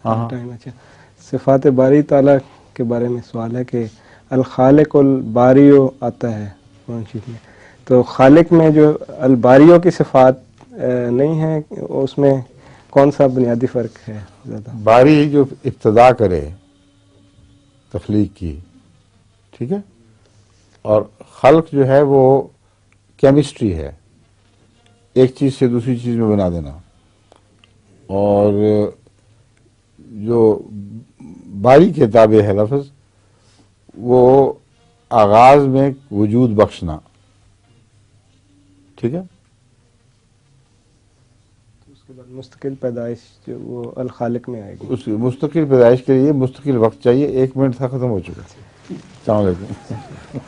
ہاں ٹائم. اچھا، صفات باری تعالیٰ کے بارے میں سوال ہے کہ الخالق الباریو آتا ہے قرآن شریف میں، تو خالق میں جو الباریوں کی صفات نہیں ہیں، اس میں کون سا بنیادی فرق ہے زیادہ؟ باری جو ابتدا کرے تخلیق کی، ٹھیک ہے، اور خلق جو ہے وہ کیمسٹری ہے، ایک چیز سے دوسری چیز میں بنا دینا. اور جو باری کے تابع ہے لفظ، وہ آغاز میں وجود بخشنا، ٹھیک ہے. اس کے بعد مستقل پیدائش جو وہ الخالق میں آئے گی. اس مستقل پیدائش کے لیے مستقل وقت چاہیے. 1 منٹ تھا، ختم ہو چکا. السلام علیکم.